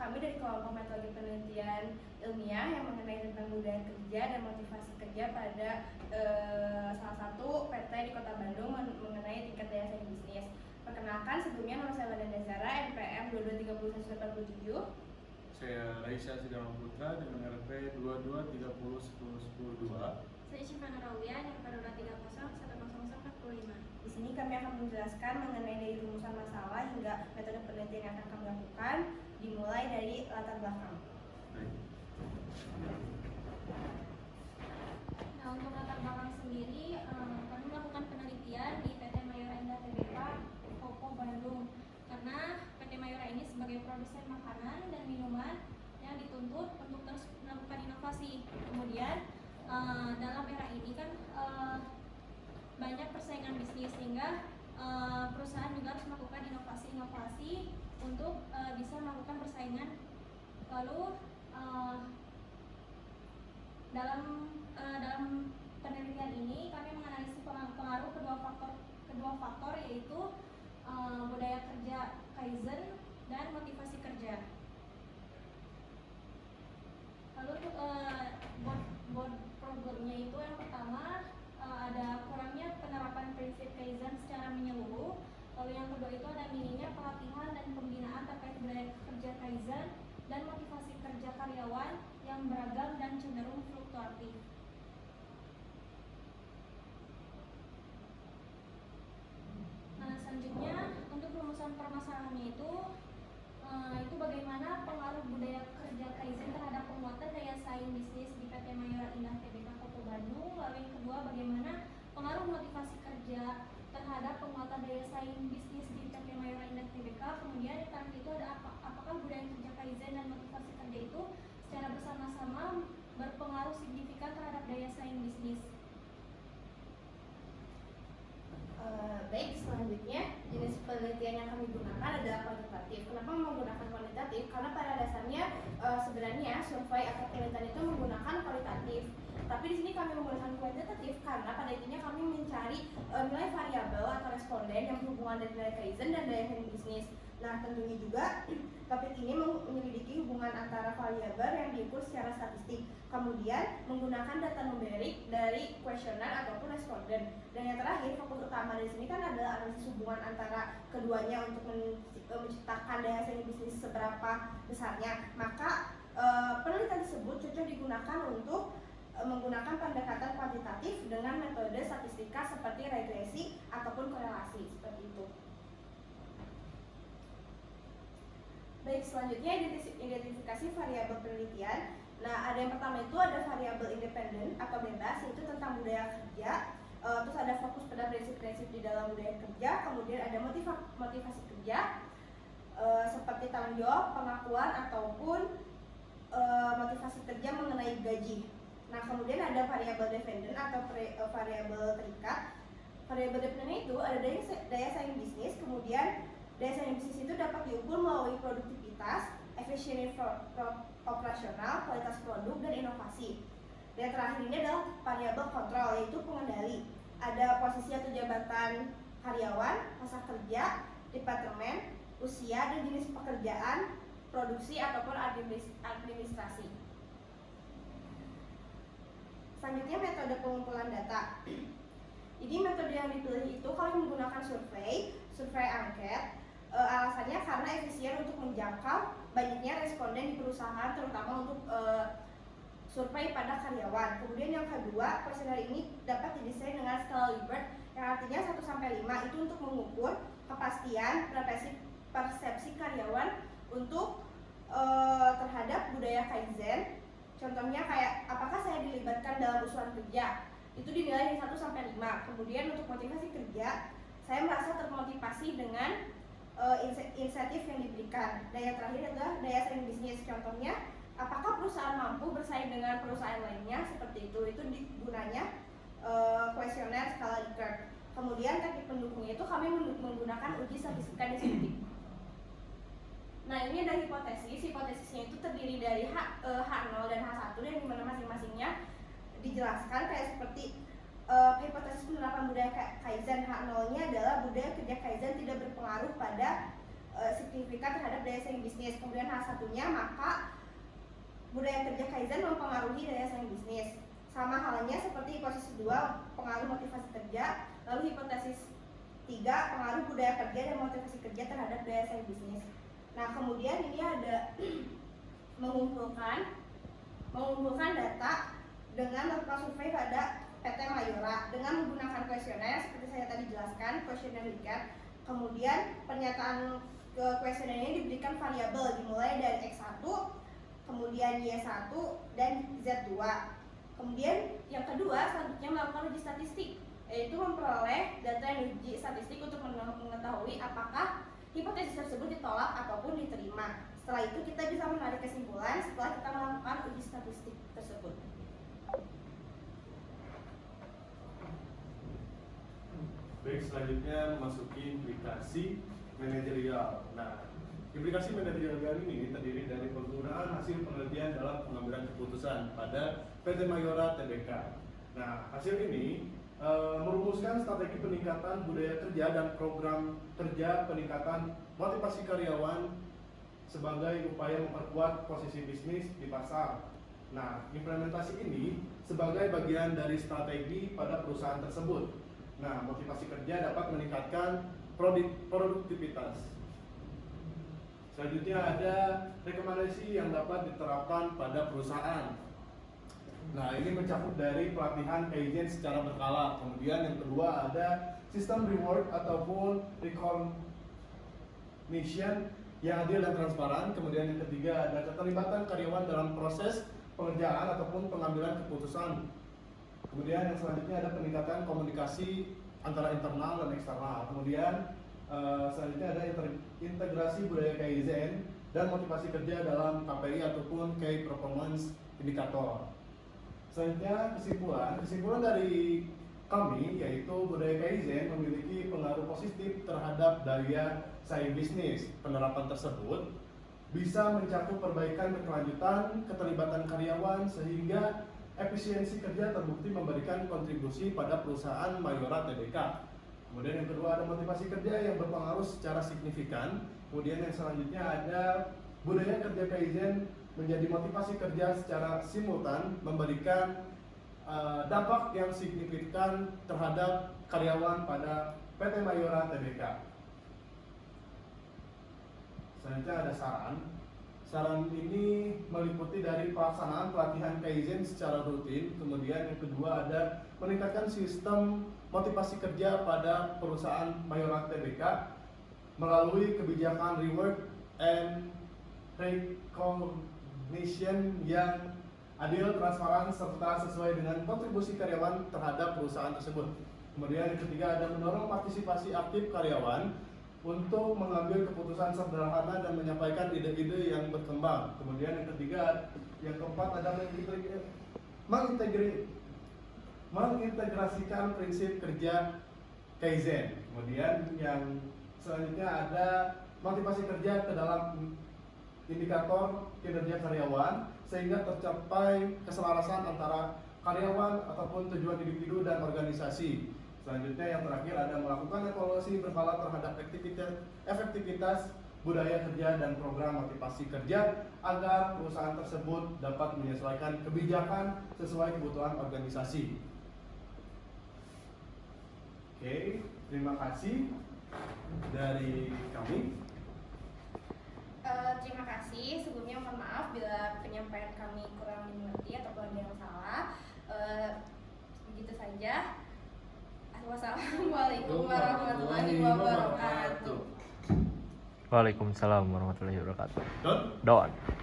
kami dari kelompok metode penelitian ilmiah yang mengenai tentang budaya kerja dan motivasi kerja pada salah satu PT di Kota Bandung mengenai tingkat daya saing bisnis. Perkenalkan, sebelumnya nama saya Ladanda Zara, NPM 223187. Saya Raisa Sidama Putra dengan RP 2230101002. Saya Syifa Nurawiya yang pada 30101045. Di sini kami akan menjelaskan mengenai dari rumusan masalah hingga metode penelitian yang akan kami lakukan, dimulai dari latar belakang. Nah, untuk latar belakang sendiri, kami melakukan penelitian di PT Mayora Indah Tbk Kopo Bandung, karena PT Mayora ini sebagai produsen makanan dan minuman yang dituntut untuk terus melakukan inovasi. Kemudian dalam era ini kan banyak persaingan bisnis, sehingga perusahaan juga harus melakukan inovasi-inovasi untuk bisa melakukan persaingan. Lalu dalam penelitian ini kami menganalisis pengaruh kedua faktor yaitu budaya kerja Kaizen dan motivasi kerja. Lalu untuk board problemnya itu yang pertama ada kurangnya penerapan prinsip Kaizen secara menyeluruh. Lalu yang kedua itu ada minimnya pelatihan dan pembinaan terkait budaya kerja Kaizen dan motivasi kerja karyawan yang beragam dan cenderung fluktuatif. Nah, selanjutnya untuk rumusan permasalahannya itu bagaimana pengaruh budaya kerja Kaizen terhadap penguatan daya saing bisnis di PT Mayora Indah Tbk Kopo Bandung. Lalu yang kedua, bagaimana pengaruh motivasi kerja terhadap penguatan daya saing bisnis di PT Mayora Indah Tbk. Kemudian yang terakhir itu ada apakah budaya kerja Kaizen dan motivasi kerja itu secara bersama-sama berpengaruh signifikan terhadap daya saing bisnis. Baik, selanjutnya jenis penelitian yang kami gunakan adalah kuantitatif. Kenapa menggunakan kuantitatif? Karena pada dasarnya sebenarnya survei atau penelitian itu menggunakan kualitatif. Tapi di sini kami menggunakan kuantitatif karena pada intinya kami mencari nilai variabel atau responden yang berhubungan dengan nilai Kaizen dan daya saing bisnis. Nah, tentunya juga topik ini menyelidiki hubungan antara variabel yang diukur secara statistik, kemudian menggunakan data numerik dari kuesioner ataupun responden. Dan yang terakhir, fokus utama di sini kan adalah analisis hubungan antara keduanya untuk menciptakan daya saing bisnis seberapa besarnya. Maka penelitian tersebut cocok digunakan untuk menggunakan pendekatan kuantitatif dengan metode statistika seperti regresi ataupun korelasi, seperti itu. Baik, selanjutnya identifikasi variabel penelitian. Nah, ada yang pertama itu ada variabel independen atau bebas, yaitu tentang budaya kerja. Terus ada fokus pada prinsip-prinsip di dalam budaya kerja. Kemudian ada motivasi kerja, seperti tanggung jawab, pengakuan ataupun motivasi kerja mengenai gaji. Nah, kemudian ada variabel dependen atau variabel terikat. Variabel dependen itu ada daya saing bisnis, kemudian daya saing bisnis itu dapat diukur melalui produktivitas, efisiensi operasional, kualitas produk, dan inovasi. Dan terakhir ini adalah variabel kontrol, yaitu pengendali. Ada posisi atau jabatan karyawan, masa kerja, departemen, usia, dan jenis pekerjaan, produksi ataupun administrasi. Selanjutnya metode pengumpulan data. Jadi metode yang dipilih itu kami menggunakan survei angket. Alasannya karena efisien untuk menjangkau banyaknya responden di perusahaan, terutama untuk survei pada karyawan. Kemudian yang kedua, kuesioner ini dapat didesain dengan skala Likert yang artinya 1-5 itu untuk mengukur kepastian persepsi karyawan untuk terhadap budaya Kaizen. Contohnya kayak apakah saya dilibatkan dalam usulan kerja, itu dinilai dari 1-5. Kemudian untuk motivasi kerja, saya merasa termotivasi dengan insentif yang diberikan. Dan yang terakhir adalah daya saing bisnis. Contohnya, apakah perusahaan mampu bersaing dengan perusahaan lainnya, seperti itu. Itu gunanya kuesioner skala Likert. Kemudian teknik pendukungnya itu kami menggunakan uji statistika deskriptif. Nah, ini ada hipotesis. Hipotesisnya itu terdiri dari H0 dan H1, dan dimana masing-masingnya dijelaskan kayak seperti hipotesis penerapan budaya Kaizen. H0-nya adalah budaya kerja Kaizen tidak berpengaruh pada signifikan terhadap daya saing bisnis. Kemudian hal satunya, maka budaya kerja Kaizen mempengaruhi daya saing bisnis. Sama halnya seperti hipotesis 2, pengaruh motivasi kerja, lalu hipotesis 3, pengaruh budaya kerja dan motivasi kerja terhadap daya saing bisnis. Nah, kemudian ini ada mengumpulkan data dengan melakukan survei pada PT Mayora dengan menggunakan kuesioner seperti saya tadi jelaskan, kuesioner Likert. Kemudian pernyataan kuesioner ini diberikan variabel dimulai dari X1, kemudian Y1 dan Z2. Kemudian yang kedua selanjutnya melakukan uji statistik, yaitu memperoleh data yang diuji statistik untuk mengetahui apakah hipotesis tersebut ditolak ataupun diterima. Setelah itu kita bisa menarik kesimpulan setelah kita melakukan uji statistik tersebut. Baik, selanjutnya memasuki implikasi manajerial. Nah, implikasi manajerial ini terdiri dari penggunaan hasil penelitian dalam pengambilan keputusan pada PT Mayora Tbk. Nah, hasil ini merumuskan strategi peningkatan budaya kerja dan program kerja peningkatan motivasi karyawan sebagai upaya memperkuat posisi bisnis di pasar. Nah, implementasi ini sebagai bagian dari strategi pada perusahaan tersebut. Nah, motivasi kerja dapat meningkatkan produktivitas. Selanjutnya ada rekomendasi yang dapat diterapkan pada perusahaan. Nah, ini mencakup dari pelatihan Kaizen secara berkala. Kemudian yang kedua ada sistem reward ataupun recognition yang adil dan transparan. Kemudian yang ketiga ada keterlibatan karyawan dalam proses pengerjaan ataupun pengambilan keputusan. Kemudian yang selanjutnya ada peningkatan komunikasi antara internal dan eksternal. Kemudian selanjutnya ada integrasi budaya Kaizen dan motivasi kerja dalam KPI ataupun Key Performance Indicator. Selanjutnya kesimpulan dari kami yaitu budaya Kaizen memiliki pengaruh positif terhadap daya saing bisnis. Penerapan tersebut bisa mencakup perbaikan berkelanjutan, keterlibatan karyawan sehingga efisiensi kerja terbukti memberikan kontribusi pada perusahaan Mayora Tbk. Kemudian yang kedua ada motivasi kerja yang berpengaruh secara signifikan. Kemudian yang selanjutnya ada budaya kerja Kaizen menjadi motivasi kerja secara simultan memberikan dampak yang signifikan terhadap karyawan pada PT Mayora Tbk. Selanjutnya ada saran. Saran ini meliputi dari pelaksanaan pelatihan Kaizen secara rutin. Kemudian yang kedua ada meningkatkan sistem motivasi kerja pada perusahaan Mayora Tbk melalui kebijakan reward and recognition yang adil, transparan, serta sesuai dengan kontribusi karyawan terhadap perusahaan tersebut. Kemudian yang ketiga ada mendorong partisipasi aktif karyawan untuk mengambil keputusan sederhana dan menyampaikan ide-ide yang berkembang. Kemudian yang keempat ada mengintegrasikan prinsip kerja Kaizen. Kemudian yang selanjutnya ada motivasi kerja ke dalam indikator kinerja karyawan sehingga tercapai keselarasan antara karyawan ataupun tujuan individu dan organisasi. Selanjutnya yang terakhir ada melakukan evaluasi berkala terhadap efektivitas budaya kerja dan program motivasi kerja agar perusahaan tersebut dapat menyesuaikan kebijakan sesuai kebutuhan organisasi. Oke, terima kasih dari kami. Terima kasih. Sebelumnya mohon maaf bila penyampaian kami kurang dimengerti ataupun ada yang salah. Begitu saja. Wassalamualaikum warahmatullahi wabarakatuh. Waalaikumsalam warahmatullahi wabarakatuh. Don.